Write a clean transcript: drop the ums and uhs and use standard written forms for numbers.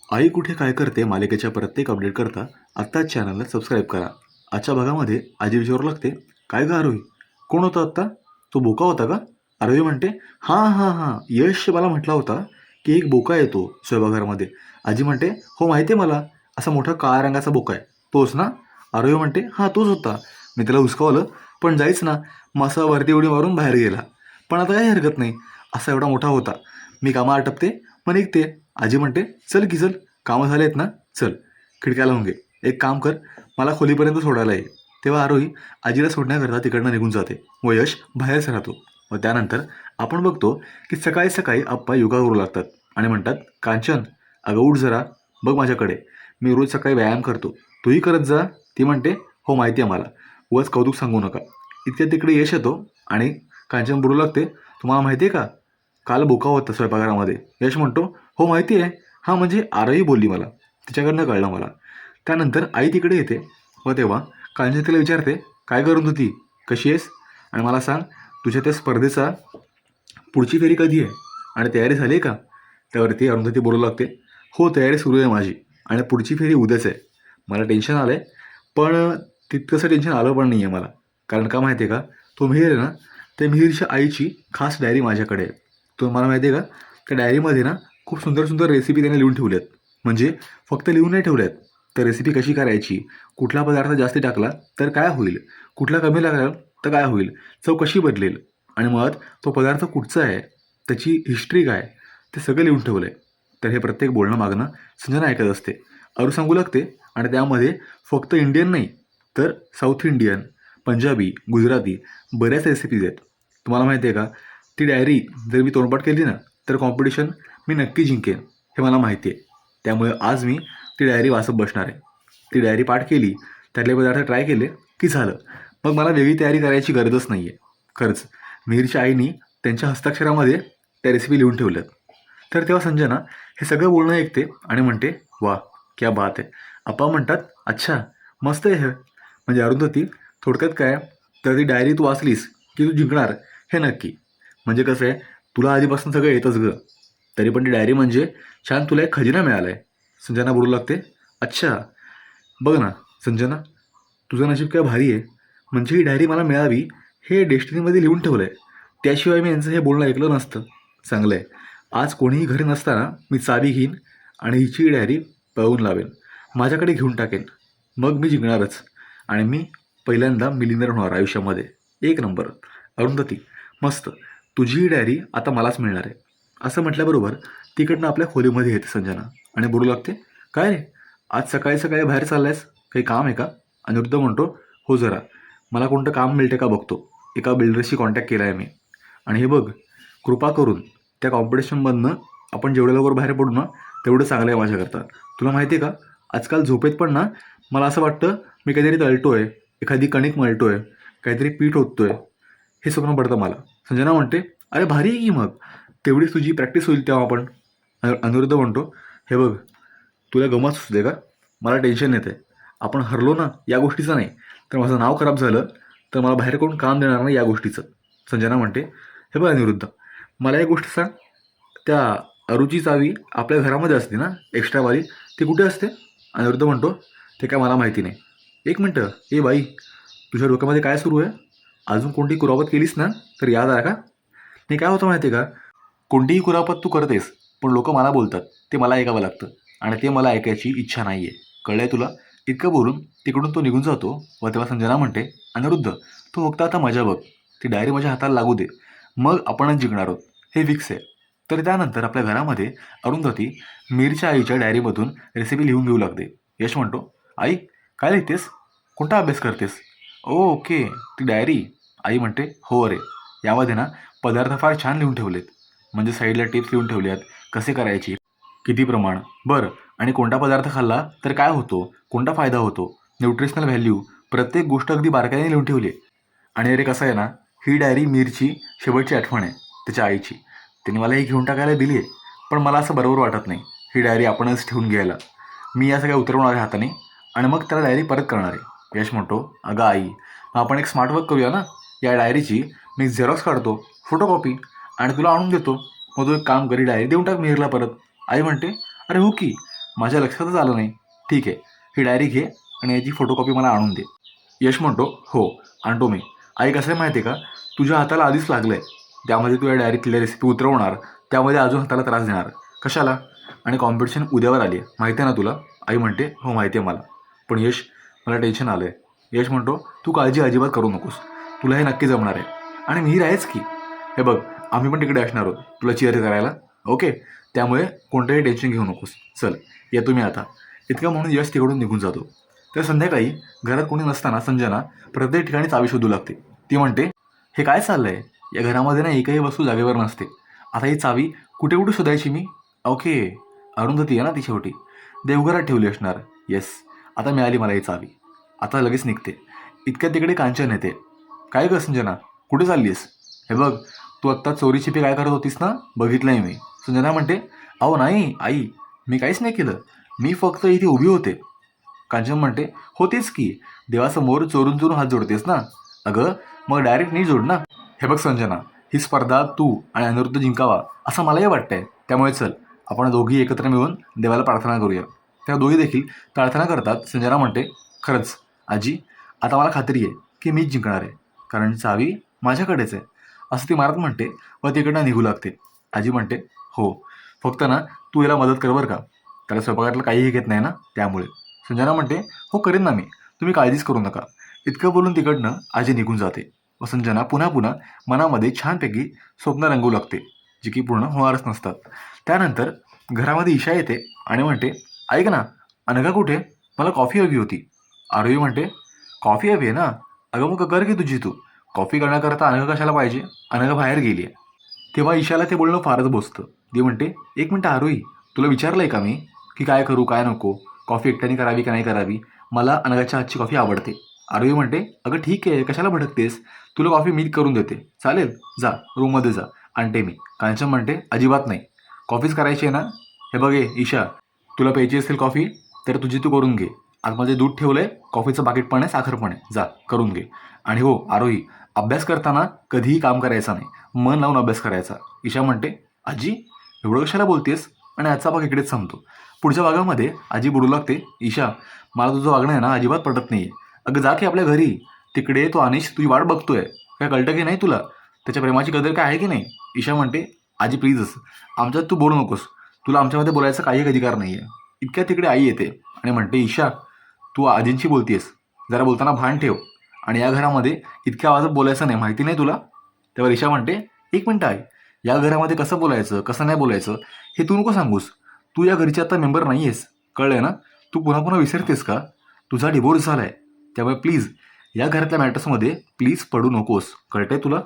आई कुठे काय करते मालिकेच्या प्रत्येक अपडेट करता आत्ताच चॅनलला सबस्क्राईब करा. आजच्या भागामध्ये आजी विचारू लागते, काय ग आरोही, कोण होता आत्ता? तो बोका होता का? आरोही म्हणते, हां हां हां, यश मला म्हटला होता की एक बोका येतो स्वयंपाकघरामध्ये. आजी म्हणते, हो माहिती आहे मला, असा मोठा काळ्या रंगाचा बोका आहे तोच ना? आरोही म्हणते, हां तोच होता. मी त्याला हुसकावलं पण जाईच ना, मग असा वरती उडी मारून बाहेर गेला. पण आता काही हरकत नाही, असा एवढा मोठा होता. मी कामं आटपते मग निघते. आजी म्हणते, चल की चल, कामं झालेत ना, चल खिडक्या लावून घे. एक काम कर, मला खोलीपर्यंत सोडायला ये. तेव्हा आरोही आजीला सोडण्याकरता तिकडनं निघून जाते व यश बाहेरच राहतो. व त्यानंतर आपण बघतो की सकाळी सकाळी आप्पा योगा करू लागतात आणि म्हणतात, कांचन अगं उठ जरा, बघ माझ्याकडे, मी रोज सकाळी व्यायाम करतो, तूही करत जा. ती म्हणते, हो माहिती आहे मला, उगाच कौतुक सांगू नका. इतक्या तिकडे यश येतो आणि कांचन बोलू लागते, तुम्हाला माहिती आहे का, काल बोका होता स्वयंपाकघरामध्ये. यश म्हणतो, हो माहिती आहे, हां म्हणजे आरही बोलली मला, तिच्याकडनं कळलं मला. त्यानंतर आई तिकडे येते व तेव्हा कांचन तिला विचारते, काय करत होती, कशी आहेस, आणि मला सांग, तुझ्या त्या स्पर्धेचा पुढची फेरी कधी आहे आणि तयारी झाली आहे का? त्यावरती अरुंधती बोलू लागते, हो तयारी सुरू आहे माझी आणि पुढची फेरी उद्याच आहे. मला टेन्शन आलं आहे, पण तितकंसं टेन्शन आलं पण नाही आहे मला. कारण का माहिती आहे का, तो मिहीर आहे ना, त्या मिहीरच्या आईची खास डायरी माझ्याकडे आहे. तो मला माहिती आहे का, त्या डायरीमध्ये ना खूप सुंदर सुंदर रेसिपी त्याने लिहून ठेवल्यात. म्हणजे फक्त लिहून नाही ठेवल्यात, तर रेसिपी कशी करायची, कुठला पदार्थ जास्ती टाकला तर काय होईल, कुठला कमी लागला तर काय होईल, चव कशी बदलेल, आणि मुळात तो पदार्थ कुठचा आहे, त्याची हिस्ट्री काय, ते सगळं लिहून ठेवलं आहे. तर हे प्रत्येक बोलणं मागणं संजना ऐकत असते. अरू सांगू लागते आणि त्यामध्ये फक्त इंडियन नाही, तर साऊथ इंडियन, पंजाबी, गुजराती बऱ्याच रेसिपीज आहेत. तुम्हाला माहिती आहे का, ती डायरी जर मी तोंडपाठ केली ना, तर कॉम्पिटिशन मी नक्की जिंकेन, हे मला माहिती आहे. त्यामुळे आज मी ती डायरी वाचत बसणार आहे. ती डायरी पाठ केली, त्यातले पदार्थ ट्राय केले की झालं. मग मला वेगळी तयारी करायची गरजच नाही आहे. खरंच मिहीरच्या आईनी त्यांच्या हस्ताक्षरामध्ये त्या रेसिपी लिहून ठेवल्यात. तर तेव्हा संजना हे सगळं बोलणं ऐकते आणि म्हणते, वा क्या बात आहे. आप्पा म्हणतात, अच्छा मस्त आहे हे. म्हणजे अरुंधती, थोडक्यात काय, तर ती डायरी तू वाचलीस की तू जिंकणार हे नक्की. म्हणजे कसं आहे, तुला आधीपासून सगळं येतच गं, तरी पण ती डायरी म्हणजे छान तुला एक खजिना मिळाला आहे. संजना बोलू लागते, अच्छा बघ ना संजना, तुझं नशीब काय भारी आहे. म्हणजे ही डायरी मला मिळावी हे डेस्टिनीमध्ये लिहून ठेवलं आहे, त्याशिवाय मी यांचं हे बोलणं ऐकलं नसतं. चांगलं आहे, आज कोणीही घरी नसताना मी चावी घेईन आणि हिची डायरी पळवून लावेन, माझ्याकडे घेऊन टाकेन, मग मी जिंकणारच आणि मी पहिल्यांदा मिलिनर होणार आयुष्यामध्ये. एक नंबर. अरुंधती, मस्त, तुझी ही डायरी आता मलाच मिळणार आहे. असं म्हटल्याबरोबर तिकडनं आपल्या खोलीमध्ये येते संजना आणि बोलू लागते, काय रे, आज सकाळी सकाळी बाहेर चाललायस, काही काम आहे का? अनिरुद्ध म्हणतो, हो जरा, मला कोणतं काम मिळते का बघतो. एका बिल्डरशी कॉन्टॅक्ट केला आहे मी, आणि हे बघ, कृपा करून त्या कॉम्पिटिशनमधनं आपण जेवढ्या लवकर बाहेर पडू ना, तेवढं चांगलं आहे माझ्याकरता. तुला माहिती आहे का, आजकाल झोपेत पण ना मला असं वाटतं मी काहीतरी तळतो आहे, एखादी कणिक मळतो आहे, काहीतरी पीठ ओततो आहे, हे स्वप्न पडतं मला. संजना म्हणते, अरे भारी आहे की, मग तेवढीच तुझी प्रॅक्टिस होईल तेव्हा आपण. अनिरुद्ध म्हणतो, हे बघ, तुला गमत असू दे का, मला टेन्शन येतं आहे. आपण हरलो ना या गोष्टीचं नाही, तर माझं नाव खराब झालं तर मला बाहेर कोण काम देणार नाही या गोष्टीचं. संजना म्हणते, हे बघ अनिरुद्ध, मला एक गोष्ट सांग, त्या अरुची चावी आपल्या घरामध्ये असते ना एक्स्ट्रावाली, ती कुठे असते? अनिरुद्ध म्हणतो, ते काय मला माहिती नाही. एक मिनटं, ए बाई, तुझ्या डोक्यामध्ये काय सुरू आहे? अजून कोणती कुरापत केलीस ना तर याद आहे का? नाही, काय होतं माहिती आहे का, कोणतीही कुरापत तू करतेस पण लोक मला बोलतात, ते मला ऐकावं लागतं आणि ते मला ऐकायची इच्छा नाही आहे, कळलं आहे तुला? इतकं बोलून तिकडून तो निघून जातो व तेव्हा संजना म्हणते, अनिरुद्ध, तू फक्त आता मजा बघ, ती डायरी माझ्या हाताला लागू दे, मग आपणच जिंकणार आहोत, हे फिक्स आहे. तर त्यानंतर आपल्या घरामध्ये अरुंधती मीरच्या आईच्या डायरीमधून रेसिपी लिहून घेऊ लागते. यश म्हणतो, आई काय लिहितेस, कोणता अभ्यास करतेस? ओ ओके, ती डायरी. आई म्हणते, हो अरे, यामध्ये ना पदार्थ फार छान लिहून ठेवलेत, म्हणजे साईडला टिप्स लिहून ठेवल्यात, कसे करायची, किती प्रमाण, बरं, आणि कोणता पदार्थ खाल्ला तर काय होतो, कोणता फायदा होतो, न्यूट्रिशनल व्हॅल्यू, प्रत्येक गोष्ट अगदी बारकाईने लिहून ठेवली आहे. आणि अरे कसं आहे ना, ही डायरी मीरची शेवटची आठवण आहे त्याच्या आईची. तिने मला ही घेऊन टाकायला दिली आहे, पण मला असं बरोबर वाटत नाही ही डायरी आपणच ठेवून घ्यायला. मी या सगळ्या उतरवणार आहे हाताने आणि मग त्याला डायरी परत करणार आहे. यश म्हणतो, अगं आई, मग आपण एक स्मार्ट वर्क करूया ना, या डायरीची मी झेरॉक्स काढतो, फोटोकॉपी, आणि तुला आणून देतो, मग तू एक काम करी, डायरी देऊन टाक मिहीरला परत. आई म्हणते, अरे हो की, माझ्या लक्षातच आलं नाही. ठीक आहे, ही डायरी घे आणि याची फोटोकॉपी मला आणून दे. यश म्हणतो, हो आणतो मी. आई कसं आहे माहिती आहे का, तुझ्या हाताला आधीच लागलं आहे. त्यामध्ये तू या डायरीतल्या रेसिपी उतरवणार, त्यामध्ये अजून हाताला त्रास देणार. कशाला? आणि कॉम्पिटिशन उद्यावर आली आहे, माहिती आहे ना तुला? आई म्हणते, हो माहिती आहे मला. पण यश, मला टेन्शन आलं आहे. यश म्हणतो, तू काळजी अजिबात करू नकोस, तुला हे नक्की जमणार आहे. आणि मी आहेच की. हे बघ, आम्ही पण तिकडे असणार आहोत तुला चीअर करायला, ओके? त्यामुळे कोणतंही टेन्शन घेऊ नकोस. चल येतो मी आता. इतकं म्हणून यश तिकडून निघून जातो. तर संध्याकाळी घरात कोणी नसताना संजना प्रत्येक ठिकाणी चावी शोधू लागते. ती म्हणते, हे काय चाललंय? या घरामध्ये ना एकही वस्तू जागेवर नसते. आता ही चावी कुठे कुठे शोधायची मी? ओके, अरुंधती आहे ना ती शेवटी. देवघरात ठेवली असणार. येस, आता मिळाली मला ही चावी. आता लगेच निघते. इतक्या तिकडे कांचन येते. काय गं संजना, कुठे चाललीस? हे बघ, तू आत्ता चोरी छिपी काय करत होतीस ना, बघितलंय मी. संजना म्हणते, अहो नाही आई, मी काहीच नाही केलं, मी फक्त इथे उभी होते. कांचन म्हणते, होतेच की, देवासमोर चोरून चोरून हात जोडतेस ना. अगं मग डायरेक्ट नीट जोड ना. हे बघ संजना, ही स्पर्धा तू आणि अनिरुद्ध जिंकावा असं मलाही वाटतंय. त्यामुळे चल, आपण दोघी एकत्र मिळून देवाला प्रार्थना करूया. त्या दोघी देखील प्रार्थना करतात. संजना म्हणते, खरंच आजी, आता मला खात्री आहे की मीच जिंकणार आहे, कारण चावी माझ्याकडेच आहे, असं ती मारत म्हणते व तिकडनं निघू लागते. आजी म्हणते, हो फक्त ना तू याला मदत कर बरं का, त्याला स्वयंपाकातलं काहीही घेत नाही ना त्यामुळे. संजना म्हणते, हो करेन ना मी, तुम्ही काळजीच करू नका. इतकं बोलून तिकडनं आजी निघून जाते व संजना पुन्हा पुन्हा मनामध्ये छानपैकी स्वप्न रंगू लागते, जी की पूर्ण होणारच नसतात. त्यानंतर घरामध्ये ईशा येते आणि म्हणते, ऐक ना, अनघा कुठे? मला कॉफी हवी होती. आरोही म्हणते, कॉफी हवी आहे ना? अगं मग कर की तुझी तू. कॉफी करण्याकरता अनघा कशाला पाहिजे? अनघा बाहेर गेली आहे. तेव्हा ईशाला ते बोलणं फारच बोचतं. ती म्हणते, एक मिनटं आरोही, तुला विचारलं आहे का मी की काय करू काय नको, कॉफी एकट्याने करावी का नाही करावी? मला अनघाच्या हातची कॉफी आवडते. आरोही म्हणते, अगं ठीक आहे, कशाला भटकतेस, तुला कॉफी मी करून देते, चालेल, जा रूममध्ये जा, आणते मी. कांचन म्हणते, अजिबात नाही, कॉफीच करायची आहे ना. हे बघ ईशा, तुला प्यायची असेल कॉफी तर तुझी तू करून घे. आतमध्ये दूध ठेवलंय, कॉफीचं पाकिट पण आहे, साखर पण आहे, जा करून घे. आणि हो आरोही, अभ्यास करताना कधीही काम करायचा नाही, मन लावून अभ्यास करायचा. ईशा म्हणते, आजी एवढं कशाला बोलतेस? आणि आजचा भाग इकडेच संपतो. पुढच्या भागामध्ये आजी बोलू लागते, ईशा मला तुझं वागणं आहे ना अजिबात पटत नाही आहे. अगं जा की आपल्या घरी, तिकडे तो अनिश तुझी वाट बघतोय, काय कळतं की नाही तुला? त्याच्या प्रेमाची कदर काय आहे की नाही? ईशा म्हणते, आजी प्लीजच, आमच्यात तू बोलू नकोस, तुला आमच्यामध्ये बोलायचा काही अधिकार नाही आहे. इतक्या तिकडे आई येते आणि म्हणते, ईशा तू आजींशी बोलतेस, जरा बोलताना भान ठेव, आणि या घरामध्ये इतक्या आवाजात बोलायचं नाही, माहिती नाही तुला? तेव्हा ईशा म्हणते, एक मिनटं आहे, या घरामध्ये कसं बोलायचं कसं नाही बोलायचं हे तू नको सांगूस. तू या घरची आता मेंबर नाही आहेस, कळलंय ना? तू पुन्हा पुन्हा विसरतेस का? तुझा डिवोर्स झाला आहे, त्यामुळे प्लीज या घरातल्या मॅटर्समध्ये प्लीज पडू नकोस, कळतंय तुला?